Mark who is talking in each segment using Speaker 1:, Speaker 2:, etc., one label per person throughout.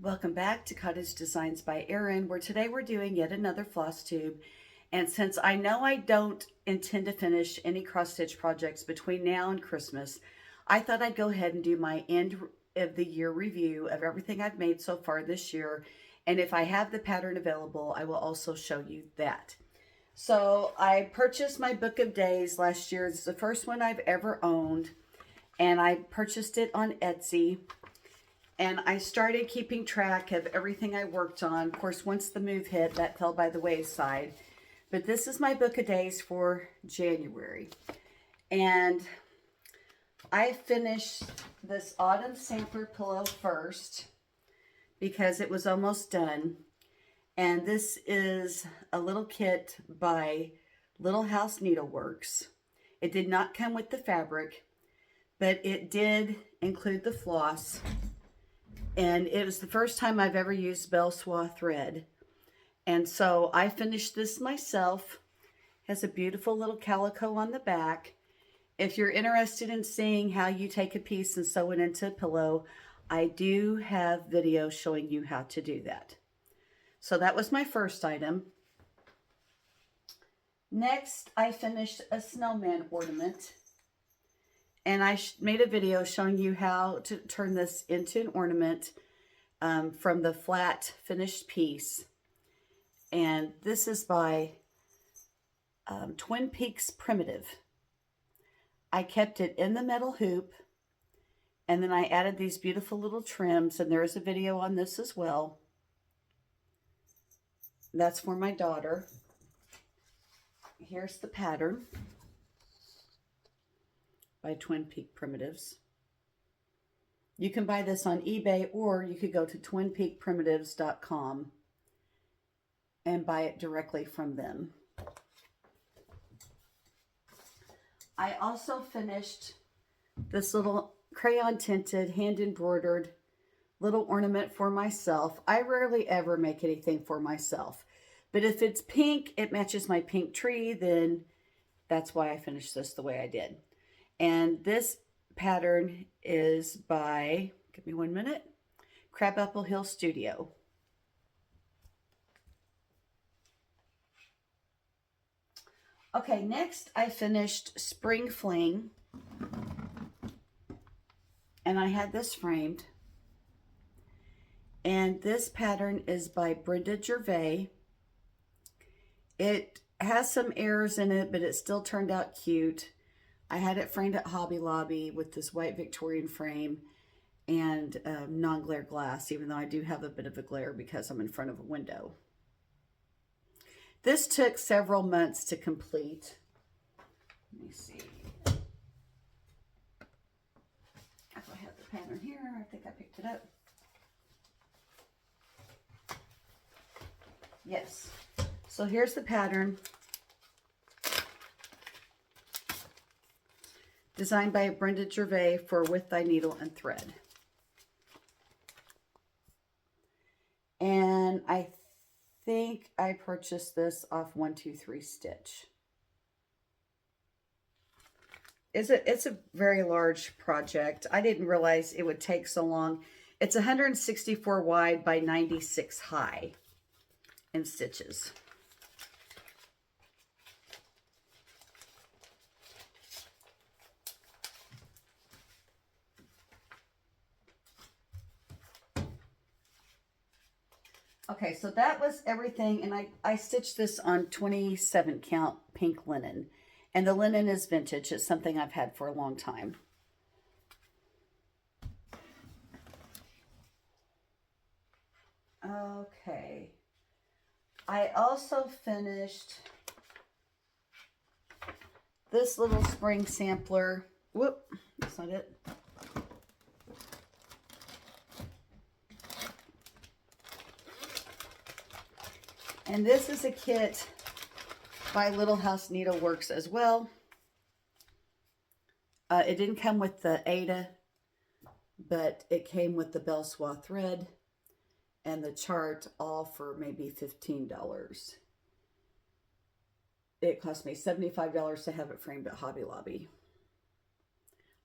Speaker 1: Welcome back to Cottage Designs by Erin, where today we're doing yet another floss tube. And since I know I don't intend to finish any cross stitch projects between now and Christmas, I thought I'd go ahead and do my end of the year review of everything I've made so far this year. And if I have the pattern available, I will also show you that. So I purchased my book of days last year. It's the first one I've ever owned, and I purchased it on Etsy. And I started keeping track of everything I worked on. Of course, once the move hit, that fell by the wayside. But this is my book of days for January. And I finished this autumn sampler pillow first because it was almost done. And this is a little kit by Little House Needleworks. It did not come with the fabric, but it did include the floss. And it was the first time I've ever used bell swath thread. And so I finished this myself. It has a beautiful little calico on the back. If you're interested in seeing how you take a piece and sew it into a pillow, I do have videos showing you how to do that. So that was my first item. Next, I finished a snowman ornament. And I made a video showing you how to turn this into an ornament from the flat finished piece. And this is by Twin Peaks Primitive. I kept it in the metal hoop, and then I added these beautiful little trims, and there is a video on this as well. That's for my daughter. Here's the pattern by Twin Peak Primitives. You can buy this on eBay, or you could go to twinpeakprimitives.com and buy it directly from them. I also finished this little crayon tinted, hand embroidered little ornament for myself. I rarely ever make anything for myself, but if it's pink, it matches my pink tree, then that's why I finished this the way I did. And this pattern is by, give me 1 minute, Crabapple Hill Studio. Okay, next I finished Spring Fling. And I had this framed. And this pattern is by Brenda Gervais. It has some errors in it, but it still turned out cute. I had it framed at Hobby Lobby with this white Victorian frame and non-glare glass, even though I do have a bit of a glare because I'm in front of a window. This took several months to complete. Let me see. If I have the pattern here, I think I picked it up. Yes. So here's the pattern. Designed by Brenda Gervais for With Thy Needle and Thread. And I think I purchased this off 123 Stitch. It's a very large project. I didn't realize it would take so long. It's 164 wide by 96 high in stitches. Okay, so that was everything, and I stitched this on 27 count pink linen, and the linen is vintage. It's something I've had for a long time. Okay, I also finished this little spring sampler. Whoop, that's not it. And this is a kit by Little House Needleworks as well. It didn't come with the Ada, but it came with the bell swath thread and the chart, all for maybe $15. It cost me $75 to have it framed at Hobby Lobby.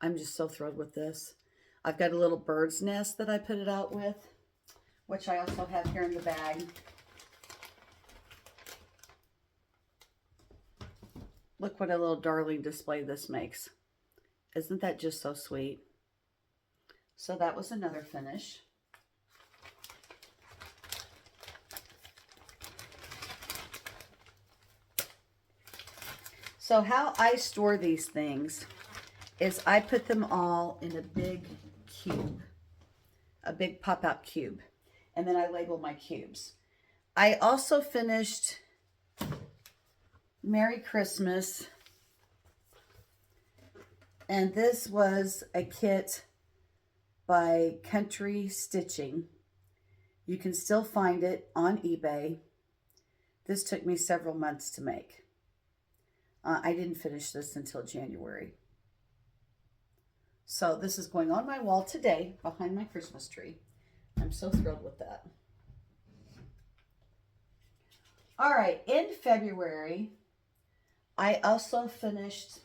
Speaker 1: I'm just so thrilled with this. I've got a little bird's nest that I put it out with. which I also have here in the bag. Look what a little darling display this makes. Isn't that just so sweet? So that was another finish. So how I store these things is I put them all in a big cube, a big pop-out cube, and then I label my cubes. I also finished Merry Christmas, and this was a kit by Country Stitching. You can still find it on eBay. This took me several months to make. I didn't finish this until January. So this is going on my wall today behind my Christmas tree. I'm so thrilled with that. All right, in February, I also finished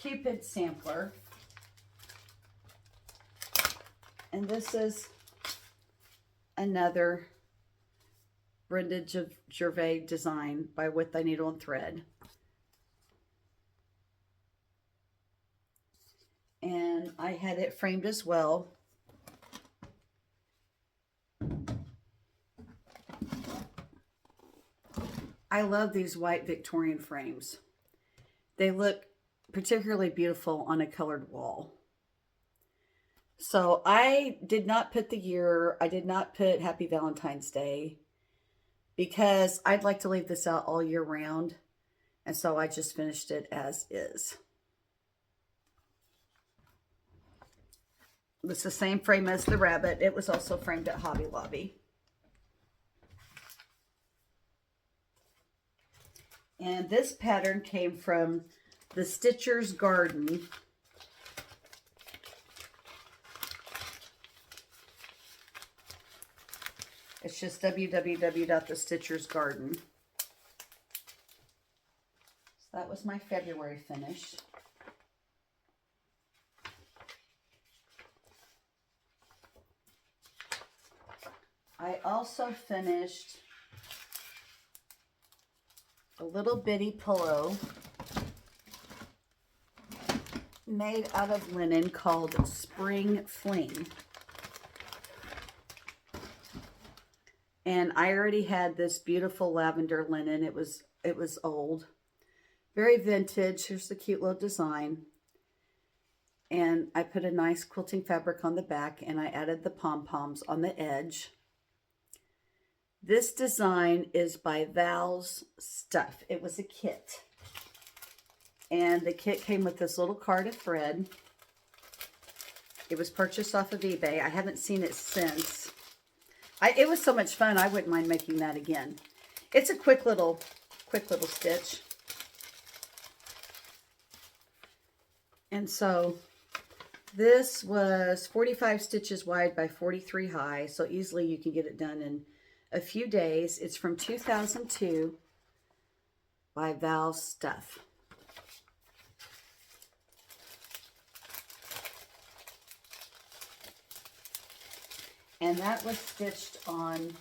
Speaker 1: Cupid Sampler. And this is another Brenda Gervais design by With Thy Needle and Thread. And I had it framed as well. I love these white Victorian frames. They look particularly beautiful on a colored wall. So I did not put the year, I did not put Happy Valentine's Day, because I'd like to leave this out all year round. And so I just finished it as is. It's the same frame as the rabbit. It was also framed at Hobby Lobby. And this pattern came from the Stitcher's Garden. It's just www.thestitchersgarden. So that was my February finish. I also finished a little bitty pillow made out of linen called Spring Fling. And I already had this beautiful lavender linen. It was old, very vintage. Here's the cute little design. And I put a nice quilting fabric on the back, and I added the pom-poms on the edge. This design is by Val's Stuff. It was a kit. And the kit came with this little card of thread. It was purchased off of eBay. I haven't seen it since. It was so much fun, I wouldn't mind making that again. It's a quick little stitch. And so this was 45 stitches wide by 43 high, so easily you can get it done in a few days. It's from 2002 by Val's Stuff. And that was stitched on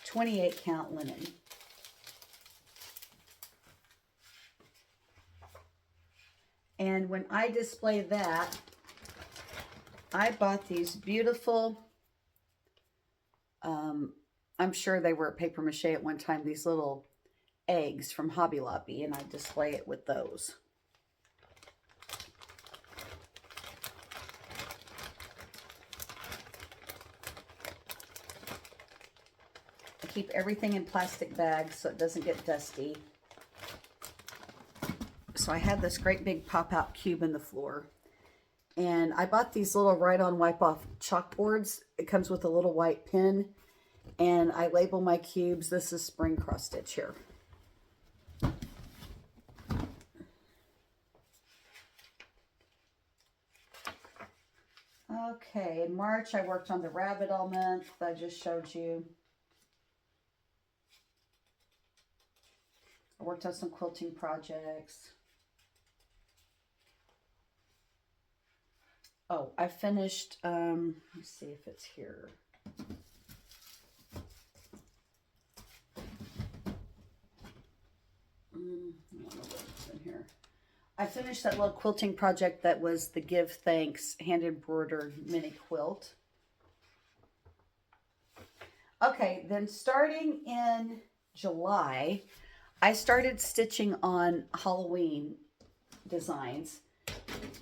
Speaker 1: 28 count linen. And when I display that, I bought these beautiful, I'm sure they were paper mache at one time, these little eggs from Hobby Lobby, and I display it with those. I keep everything in plastic bags so it doesn't get dusty. So I had this great big pop-out cube in the floor. And I bought these little write-on wipe-off chalkboards. It comes with a little white pen. And I label my cubes. This is spring cross stitch here. Okay, in March I worked on the rabbit all month that I just showed you. I worked on some quilting projects. Oh, I finished, let me see if it's here. I don't know what's in here. I finished that little quilting project that was the Give Thanks hand embroidered mini quilt. Okay, then starting in July, I started stitching on Halloween designs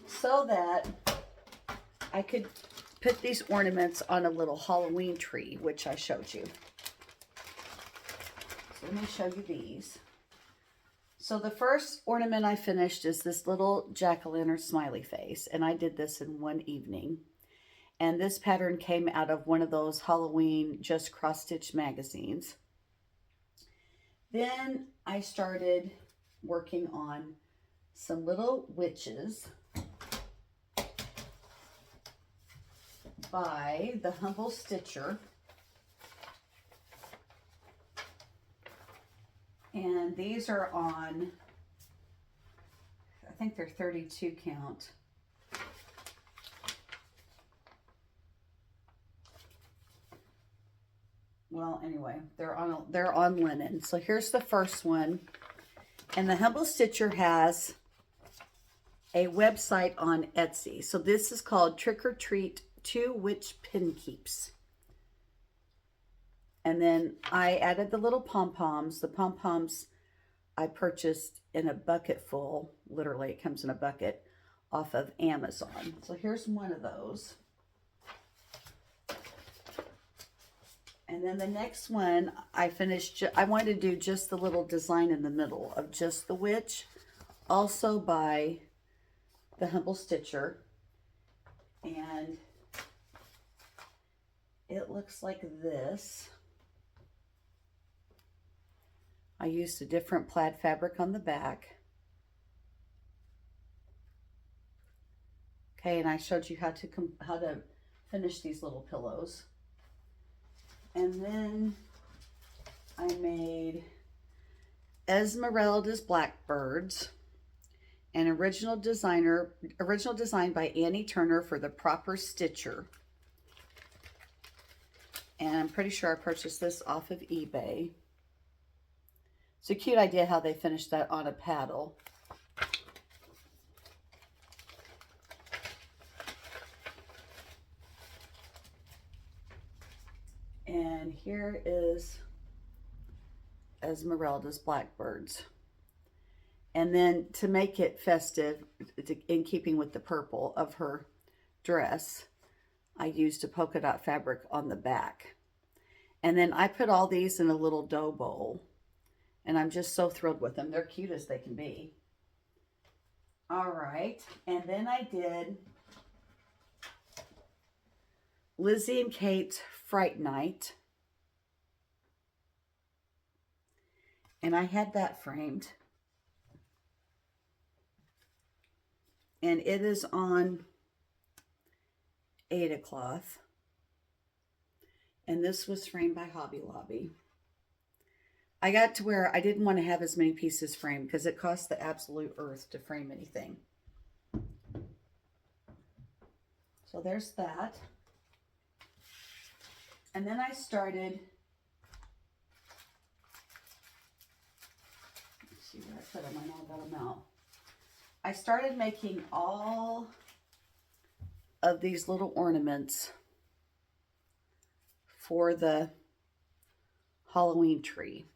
Speaker 1: so that I could put these ornaments on a little Halloween tree, which I showed you. So let me show you these. So the first ornament I finished is this little jack-o'-lantern smiley face, and I did this in one evening. And this pattern came out of one of those Halloween Just Cross Stitch magazines. Then I started working on some little witches by the Humble Stitcher. And these are on, I think they're 32 count. Well, anyway, they're on linen. So here's the first one. And the Humble Stitcher has a website on Etsy. So this is called Trick or Treat 2 Witch Pin Keeps. And then I added the little pom-poms. The pom-poms I purchased in a bucket full. Literally, it comes in a bucket off of Amazon. So here's one of those. And then the next one I finished, I wanted to do just the little design in the middle of just the witch. Also by the Humble Stitcher. And it looks like this. I used a different plaid fabric on the back. Okay, and I showed you how to finish these little pillows. And then I made Esmeralda's Blackbirds, an original design by Annie Turner for the Proper Stitcher. And I'm pretty sure I purchased this off of eBay. It's a cute idea how they finished that on a paddle. And here is Esmeralda's Blackbirds. And then to make it festive, in keeping with the purple of her dress, I used a polka dot fabric on the back. And then I put all these in a little dough bowl. And I'm just so thrilled with them. They're cute as they can be. All right. And then I did Lizzie and Kate's Fright Night. And I had that framed. And it is on Ada cloth. And this was framed by Hobby Lobby. I got to where I didn't want to have as many pieces framed because it costs the absolute earth to frame anything. So there's that. And then I started, let's see where I put them. I know I got them out. I started making all of these little ornaments for the Halloween tree.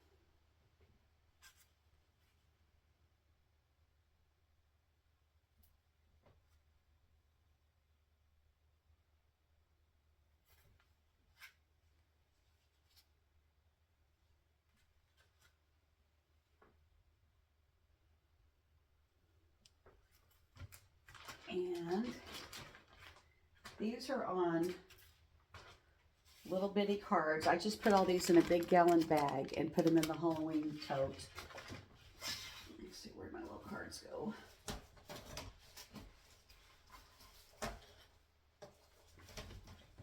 Speaker 1: And these are on little bitty cards. I just put all these in a big gallon bag and put them in the Halloween tote. Let's see where my little cards go.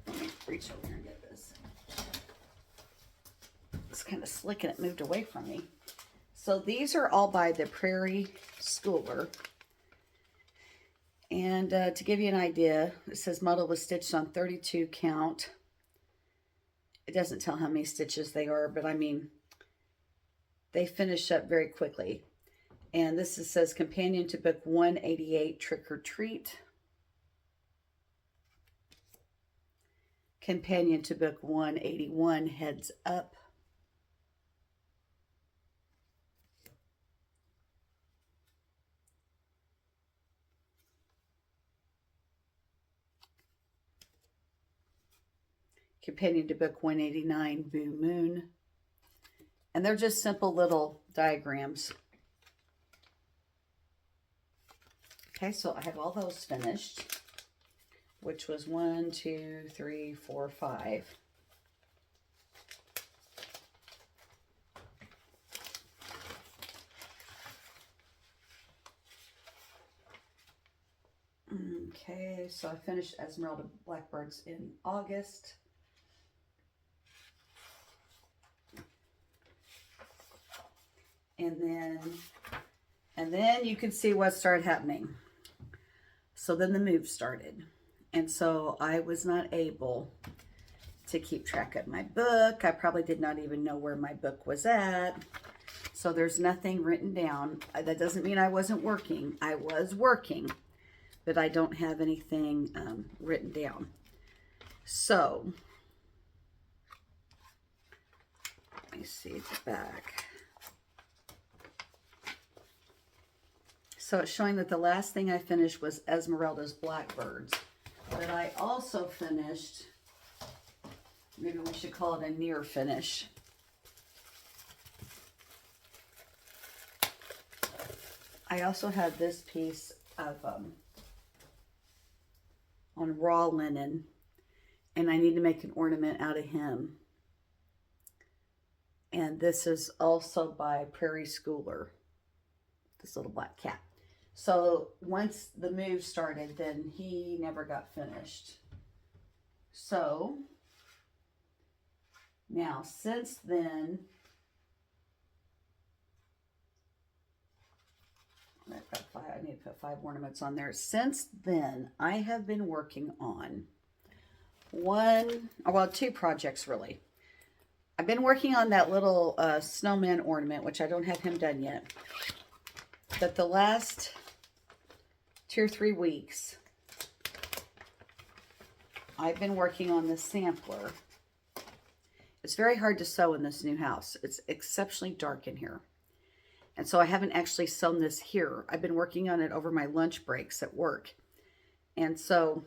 Speaker 1: Let me reach over here and get this. It's kind of slick and it moved away from me. So these are all by the Prairie Schooler. And to give you an idea, it says model was stitched on 32 count. It doesn't tell how many stitches they are, but I mean, they finish up very quickly. And this says companion to book 188, Trick or Treat. Companion to book 181, Heads Up. Companion to book 189, Blue Moon. And they're just simple little diagrams. Okay, so I have all those finished, which was 1, 2, 3, 4, 5. Okay, so I finished Esmeralda Blackbirds in August. And then you can see what started happening. So then the move started. And so I was not able to keep track of my book. I probably did not even know where my book was at. So there's nothing written down. That doesn't mean I wasn't working. I was working, but I don't have anything written down. So, let me see the back. So it's showing that the last thing I finished was Esmeralda's Blackbirds. But I also finished, maybe we should call it a near finish. I also had this piece of on raw linen, and I need to make an ornament out of him. And this is also by Prairie Schooler, this little black cat. So once the move started, then he never got finished. So now since then, I need to put 5 ornaments on there. Since then, I have been working on 2 projects really. I've been working on that little snowman ornament, which I don't have him done yet. But the last 2 or 3 weeks, I've been working on this sampler. It's very hard to sew in this new house. It's exceptionally dark in here. And so I haven't actually sewn this here. I've been working on it over my lunch breaks at work. And so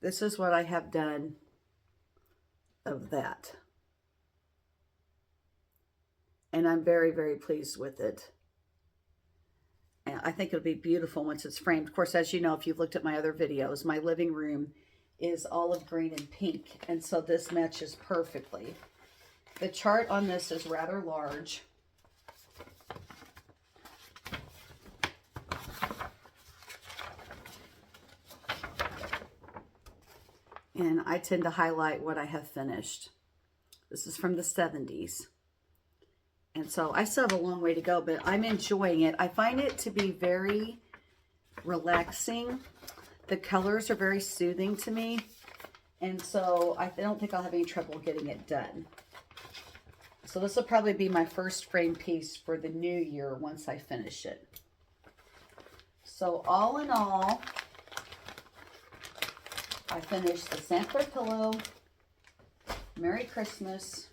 Speaker 1: this is what I have done of that. And I'm very, very pleased with it. And I think it'll be beautiful once it's framed. Of course, as you know, if you've looked at my other videos, my living room is olive green and pink. And so this matches perfectly. The chart on this is rather large. And I tend to highlight what I have finished. This is from the 70s. And so I still have a long way to go, but I'm enjoying it. I find it to be very relaxing. The colors are very soothing to me. And so I don't think I'll have any trouble getting it done. So this will probably be my first frame piece for the new year once I finish it. So all in all, I finished the sampler pillow, Merry Christmas,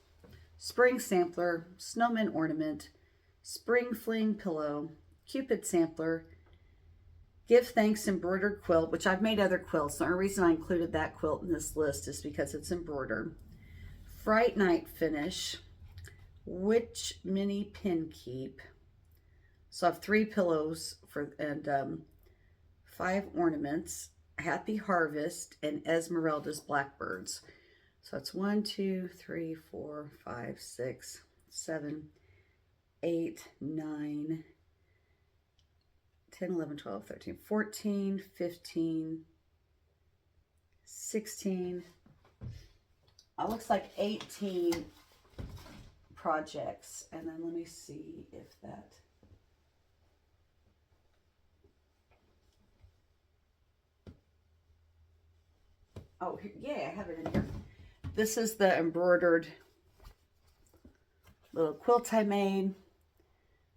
Speaker 1: spring sampler, snowman ornament, spring fling pillow, Cupid sampler, give thanks embroidered quilt, which I've made other quilts. The only reason I included that quilt in this list is because it's embroidered. Fright Night finish, witch mini pin keep. So I have 3 pillows and 5 ornaments, Happy Harvest, and Esmeralda's Blackbirds. So it's 1, 2, 3, 4, 5, 6, 7, 8, 9, 10, 11, 12, 13, 14, 15, 16. It looks like 18 projects. And then let me see if that... Oh, yeah, I have it in here. This is the embroidered little quilt I made.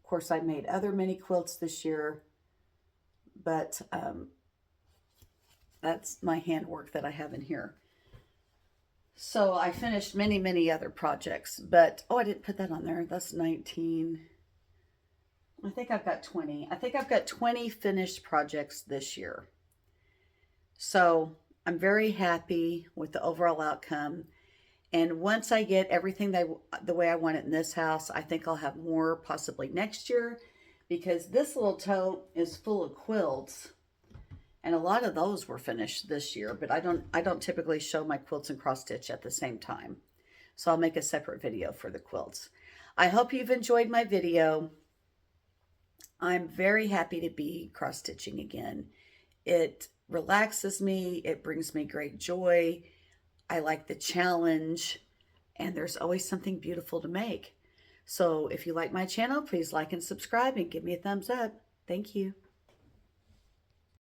Speaker 1: Of course, I made other mini quilts this year, but that's my handwork that I have in here. So I finished many, many other projects, but, oh, I didn't put that on there. That's 19. I think I've got 20. I think I've got 20 finished projects this year. So I'm very happy with the overall outcome. And once I get everything the way I want it in this house, I think I'll have more possibly next year, because this little tote is full of quilts. And a lot of those were finished this year, but I don't typically show my quilts and cross stitch at the same time. So I'll make a separate video for the quilts. I hope you've enjoyed my video. I'm very happy to be cross stitching again. It relaxes me. It brings me great joy. I like the challenge, and there's always something beautiful to make. So if you like my channel, please like and subscribe and give me a thumbs up. Thank you.